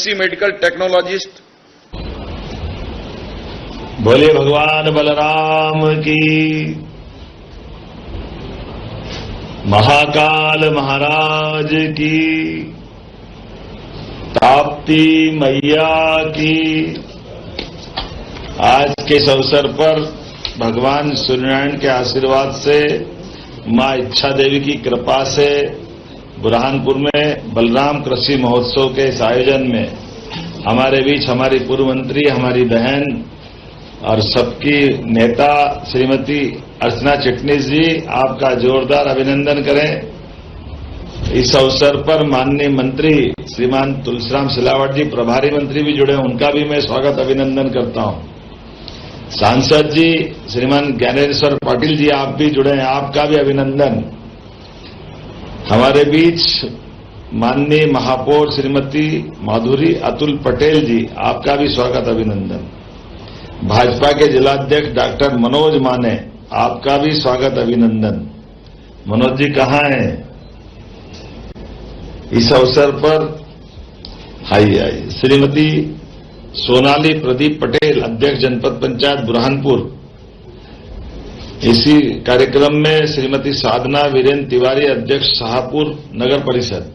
MNC medical technologist. बोले भगवान बलराम की, महाकाल महाराज की, ताप्ती मैया की। आज के इस अवसर पर भगवान सूर्यनारायण के आशीर्वाद से, मां इच्छा देवी की कृपा से बुरहानपुर में बलराम कृषि महोत्सव के इस आयोजन में हमारे बीच हमारी पूर्व मंत्री, हमारी बहन और सबकी नेता श्रीमती अर्चना चिटनीस जी, आपका जोरदार अभिनंदन करें। इस अवसर पर माननीय मंत्री श्रीमान तुलसीराम सिलावट जी, प्रभारी मंत्री भी जुड़े, उनका भी मैं स्वागत अभिनंदन करता हूं। सांसद जी श्रीमान ज्ञानेश्वर पाटिल जी, आप भी जुड़े हैं, आपका भी अभिनंदन। हमारे बीच माननीय महापौर श्रीमती माधुरी अतुल पटेल जी, आपका भी स्वागत अभिनंदन। भाजपा के जिलाध्यक्ष डॉक्टर मनोज माने, आपका भी स्वागत अभिनंदन। मनोज जी कहाँ हैं? इस अवसर पर आइए। श्रीमती सोनाली प्रदीप पटेल, अध्यक्ष जनपद पंचायत बुरहानपुर। इसी कार्यक्रम में श्रीमती साधना वीरेंद्र तिवारी, अध्यक्ष शाहपुर नगर परिषद,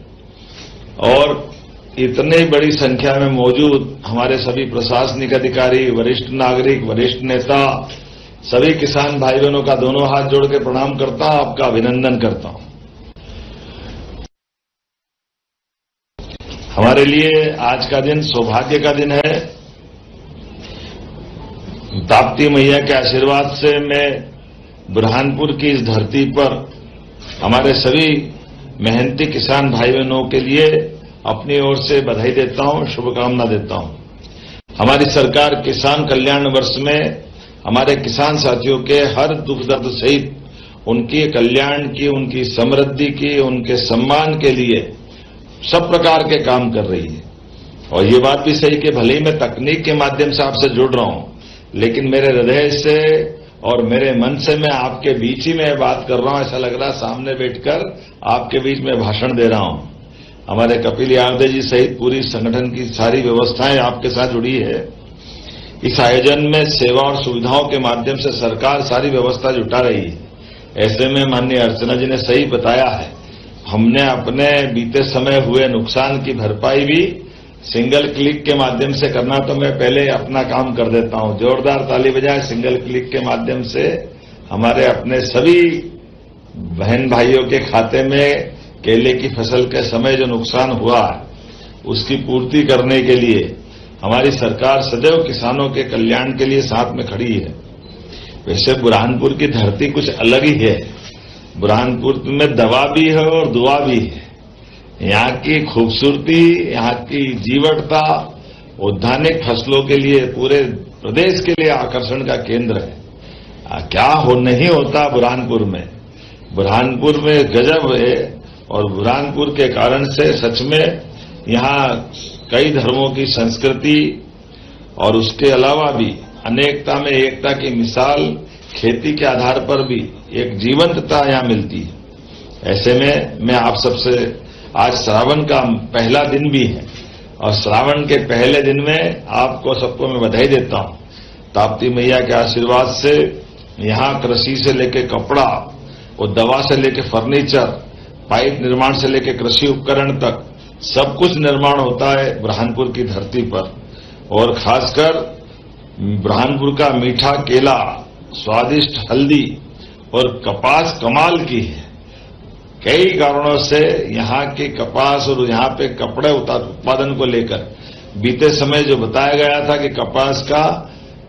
और इतने बड़ी संख्या में मौजूद हमारे सभी प्रशासनिक अधिकारी, वरिष्ठ नागरिक, वरिष्ठ नेता, सभी किसान भाई बहनों का दोनों हाथ जोड़ के प्रणाम करता हूं, आपका अभिनंदन करता हूं। हमारे लिए आज का दिन सौभाग्य का दिन है। ताप्ती मैया के आशीर्वाद से मैं बुरहानपुर की इस धरती पर हमारे सभी मेहनती किसान भाई बहनों के लिए अपनी ओर से बधाई देता हूं, शुभकामना देता हूं। हमारी सरकार किसान कल्याण वर्ष में हमारे किसान साथियों के हर दुख दर्द सहित उनके कल्याण की, उनकी समृद्धि की, उनके सम्मान के लिए सब प्रकार के काम कर रही है। और ये बात भी सही कि भले ही मैं तकनीक के माध्यम से आपसे जुड़ रहा हूं, लेकिन मेरे हृदय से और मेरे मन से मैं आपके बीच ही में बात कर रहा हूं। ऐसा लग रहा है सामने बैठकर आपके बीच में भाषण दे रहा हूं। हमारे कपिल यादव जी सहित पूरी संगठन की सारी व्यवस्थाएं आपके साथ जुड़ी है। इस आयोजन में सेवा और सुविधाओं के माध्यम से सरकार सारी व्यवस्था जुटा रही है। ऐसे में माननीय अर्चना जी ने सही बताया है, हमने अपने बीते समय हुए नुकसान की भरपाई भी सिंगल क्लिक के माध्यम से करना, तो मैं पहले अपना काम कर देता हूं। जोरदार ताली बजाएं। सिंगल क्लिक के माध्यम से हमारे अपने सभी बहन भाइयों के खाते में केले की फसल के समय जो नुकसान हुआ है, उसकी पूर्ति करने के लिए हमारी सरकार सदैव किसानों के कल्याण के लिए साथ में खड़ी है। वैसे बुरहानपुर की धरती कुछ अलग ही है। बुरहानपुर में दवा भी है और दुआ भी है। यहाँ की खूबसूरती, यहाँ की जीवटता औद्यानिक फसलों के लिए पूरे प्रदेश के लिए आकर्षण का केंद्र है। क्या हो नहीं होता बुरहानपुर में। बुरहानपुर में गजब है, और बुरहानपुर के कारण से सच में यहाँ कई धर्मों की संस्कृति और उसके अलावा भी अनेकता में एकता की मिसाल, खेती के आधार पर भी एक जीवंतता यहाँ मिलती है। ऐसे में मैं आप सबसे, आज श्रावण का पहला दिन भी है, और श्रावण के पहले दिन में आपको सबको मैं बधाई देता हूं। ताप्ती मैया के आशीर्वाद से यहां कृषि से लेकर कपड़ा और दवा से लेकर फर्नीचर, पाइप निर्माण से लेकर कृषि उपकरण तक सब कुछ निर्माण होता है बुरहानपुर की धरती पर। और खासकर बुरहानपुर का मीठा केला, स्वादिष्ट हल्दी और कपास कमाल की है। कई कारणों से यहाँ के कपास और यहाँ पे कपड़े उत्पादन को लेकर बीते समय जो बताया गया था कि कपास का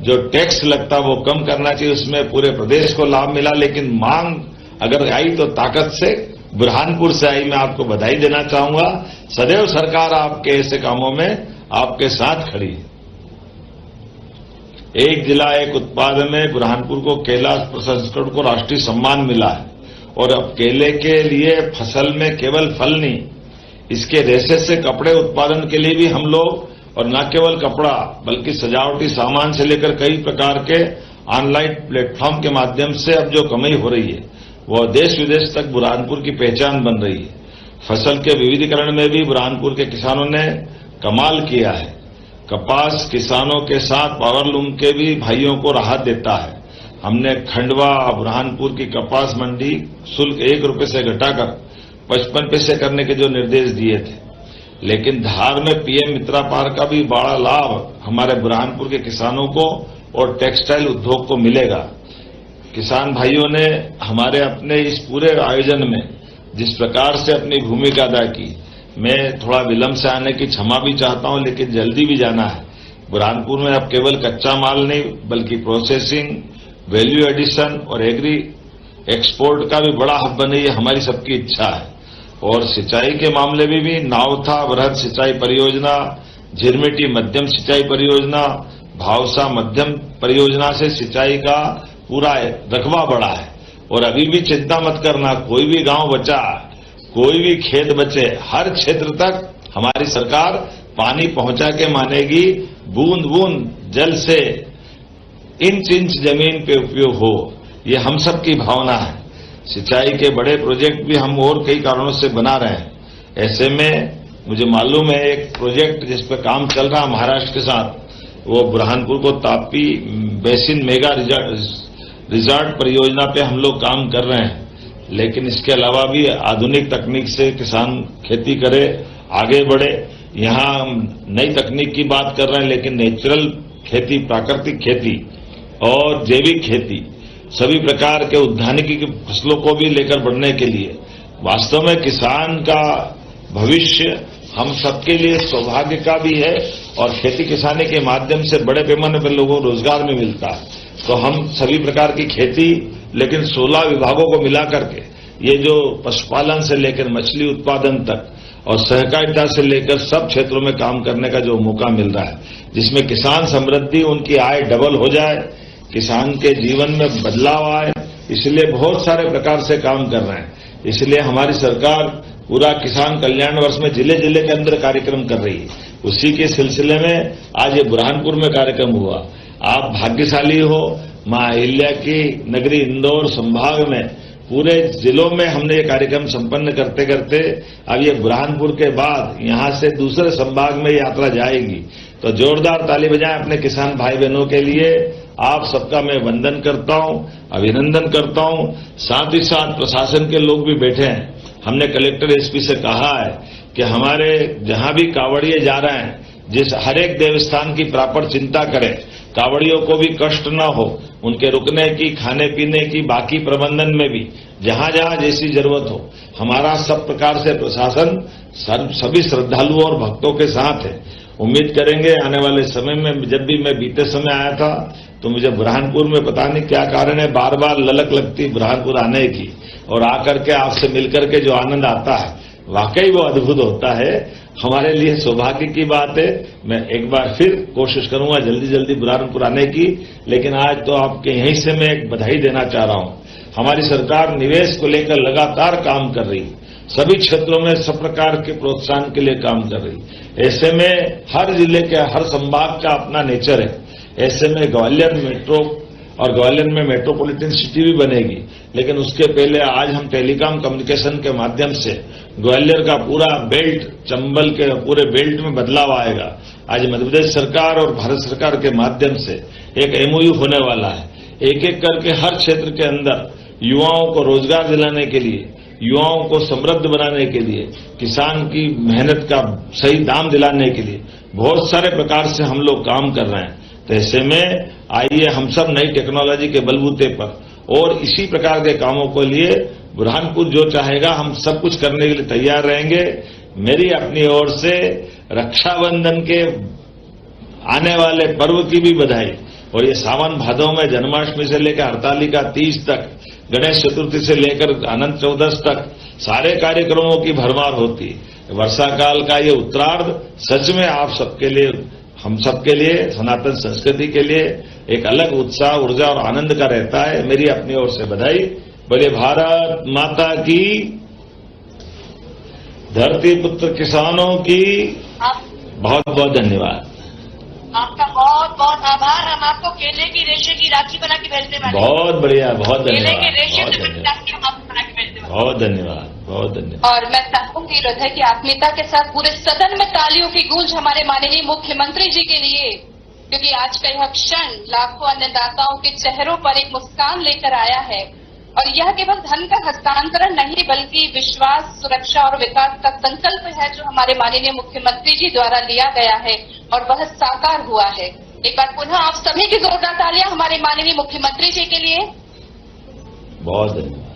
जो टैक्स लगता वो कम करना चाहिए, उसमें पूरे प्रदेश को लाभ मिला। लेकिन मांग अगर आई तो ताकत से बुरहानपुर से आई। मैं आपको बधाई देना चाहूंगा। सदैव सरकार आपके ऐसे कामों में आपके साथ खड़ी है। एक जिला एक उत्पाद में बुरहानपुर को केला प्रसंस्करण को राष्ट्रीय सम्मान मिला है। और अब केले के लिए फसल में केवल फल नहीं, इसके रेशे से कपड़े उत्पादन के लिए भी हम लोग, और न केवल कपड़ा बल्कि सजावटी सामान से लेकर कई प्रकार के ऑनलाइन प्लेटफॉर्म के माध्यम से अब जो कमाई हो रही है वह देश विदेश तक बुरहानपुर की पहचान बन रही है। फसल के विविधीकरण में भी बुरहानपुर के किसानों ने कमाल किया है। कपास किसानों के साथ पावरलूम के भी भाइयों को राहत देता है। हमने खंडवा बुरहानपुर की कपास मंडी शुल्क 1 रुपये से घटाकर 55 पैसे करने के जो निर्देश दिए थे, लेकिन धार में पीएम मित्रा पार का भी बड़ा लाभ हमारे बुरहानपुर के किसानों को और टेक्सटाइल उद्योग को मिलेगा। किसान भाइयों ने हमारे अपने इस पूरे आयोजन में जिस प्रकार से अपनी भूमिका अदा की, मैं थोड़ा विलंब से आने की क्षमा भी चाहता हूं, लेकिन जल्दी भी जाना है। बुरहानपुर में अब केवल कच्चा माल नहीं बल्कि प्रोसेसिंग, वैल्यू एडिशन और एग्री एक्सपोर्ट का भी बड़ा हब बने, ये हमारी सबकी इच्छा है। और सिंचाई के मामले में भी नावथा वृहद सिंचाई परियोजना, झिरमिटी मध्यम सिंचाई परियोजना, भावसा मध्यम परियोजना से सिंचाई का पूरा रकबा बढ़ा है। और अभी भी चिंता मत करना, कोई भी गांव बचा, कोई भी खेत बचे, हर क्षेत्र तक हमारी सरकार पानी पहुंचा के मानेगी। बूंद बूंद जल से इंच इंच जमीन पे उपयोग हो, ये हम सब की भावना है। सिंचाई के बड़े प्रोजेक्ट भी हम और कई कारणों से बना रहे हैं। ऐसे में मुझे मालूम है एक प्रोजेक्ट जिस पर काम चल रहा है महाराष्ट्र के साथ, वो बुरहानपुर को तापी बेसिन मेगा रिजॉर्ट परियोजना पे हम लोग काम कर रहे हैं। लेकिन इसके अलावा भी आधुनिक तकनीक से किसान खेती करे, आगे बढ़े। यहां हम नई तकनीक की बात कर रहे हैं, लेकिन नेचुरल खेती, प्राकृतिक खेती और जैविक खेती, सभी प्रकार के उद्यानिकी की फसलों को भी लेकर बढ़ने के लिए वास्तव में किसान का भविष्य हम सबके लिए सौभाग्य का भी है। और खेती किसानी के माध्यम से बड़े पैमाने पर लोगों को रोजगार भी मिलता है। तो हम सभी प्रकार की खेती, लेकिन 16 विभागों को मिला करके ये जो पशुपालन से लेकर मछली उत्पादन तक और सहकारिता से लेकर सब क्षेत्रों में काम करने का जो मौका मिल रहा है, जिसमें किसान समृद्धि, उनकी आय डबल हो जाए, किसान के जीवन में बदलाव आए, इसलिए बहुत सारे प्रकार से काम कर रहे हैं। इसलिए हमारी सरकार पूरा किसान कल्याण वर्ष में जिले जिले के अंदर कार्यक्रम कर रही है। उसी के सिलसिले में आज ये बुरहानपुर में कार्यक्रम हुआ। आप भाग्यशाली हो, मां अहिल्या की नगरी इंदौर संभाग में पूरे जिलों में हमने ये कार्यक्रम संपन्न करते करते अब ये बुरहानपुर के बाद यहां से दूसरे संभाग में यात्रा जाएगी। तो जोरदार ताली बजाएं अपने किसान भाई बहनों के लिए। आप सबका मैं वंदन करता हूं, अभिनंदन करता हूं। साथ ही साथ प्रशासन के लोग भी बैठे हैं। हमने कलेक्टर एसपी से कहा है कि हमारे जहां भी कांवड़िए जा रहे हैं, जिस हर एक देवस्थान की प्रॉपर चिंता करें, कांवड़ियों को भी कष्ट न हो, उनके रुकने की, खाने पीने की, बाकी प्रबंधन में भी जहां जहां जैसी जरूरत हो, हमारा सब प्रकार से प्रशासन सभी श्रद्धालुओं और भक्तों के साथ है। उम्मीद करेंगे आने वाले समय में, जब भी मैं बीते समय आया था तो मुझे बुरहानपुर में पता नहीं क्या कारण है, बार बार ललक लगती बुरहानपुर आने की, और आकर के आपसे मिलकर के जो आनंद आता है वाकई वो अद्भुत होता है। हमारे लिए सौभाग्य की बात है। मैं एक बार फिर कोशिश करूंगा जल्दी जल्दी बुरहानपुर आने की, लेकिन आज तो आपके यहीं से मैं एक बधाई देना चाह रहा हूं। हमारी सरकार निवेश को लेकर लगातार काम कर रही है, सभी क्षेत्रों में सब प्रकार के प्रोत्साहन के लिए काम कर रही है। ऐसे में हर जिले के, हर संभाग का अपना नेचर है। ऐसे में ग्वालियर मेट्रो और ग्वालियर में मेट्रोपॉलिटन सिटी भी बनेगी, लेकिन उसके पहले आज हम टेलीकॉम कम्युनिकेशन के माध्यम से ग्वालियर का पूरा बेल्ट, चंबल के पूरे बेल्ट में बदलाव आएगा। आज मध्य प्रदेश सरकार और भारत सरकार के माध्यम से एक एमओयू होने वाला है। एक एक करके हर क्षेत्र के अंदर युवाओं को रोजगार दिलाने के लिए, युवाओं को समृद्ध बनाने के लिए, किसान की मेहनत का सही दाम दिलाने के लिए बहुत सारे प्रकार से हम लोग काम कर रहे हैं। तो ऐसे में आइए हम सब नई टेक्नोलॉजी के बलबूते पर और इसी प्रकार के कामों के लिए बुरहानपुर जो चाहेगा हम सब कुछ करने के लिए तैयार रहेंगे। मेरी अपनी ओर से रक्षाबंधन के आने वाले पर्व की भी बधाई, और ये सावन भादों में जन्माष्टमी से लेकर हरतालिका तीज तक, गणेश चतुर्थी से लेकर अनंत चौदस तक सारे कार्यक्रमों की भरमार होती है। वर्षा काल का ये उत्तरार्ध सच में आप सबके लिए, हम सबके लिए, सनातन संस्कृति के लिए एक अलग उत्साह, ऊर्जा और आनंद का रहता है। मेरी अपनी ओर से बधाई। बोले भारत माता की, धरती पुत्र किसानों की बहुत बहुत धन्यवाद। आपका बहुत बहुत आभार। हम आपको केले की रेशे की राखी बना के भेजने वाले हैं। बहुत बढ़िया, बहुत धन्यवाद। केले के रेशे से बनी राखी हम आपको बना के भेजने वाले हैं। बहुत धन्यवाद, बहुत धन्यवाद। और मैं चाहूंगी हृदय की आत्मीयता के साथ पूरे सदन में तालियों की गूंज हमारे माननीय मुख्यमंत्री जी के लिए, क्योंकि आज का यह क्षण लाखों अन्नदाताओं के चेहरों पर एक मुस्कान लेकर आया है। और यह केवल धन का हस्तांतरण नहीं बल्कि विश्वास, सुरक्षा और विकास का संकल्प है जो हमारे माननीय मुख्यमंत्री जी द्वारा लिया गया है और वह साकार हुआ है। एक बार पुनः आप सभी की जोरदार तालियां हमारे माननीय मुख्यमंत्री जी के लिए। बहुत धन्यवाद।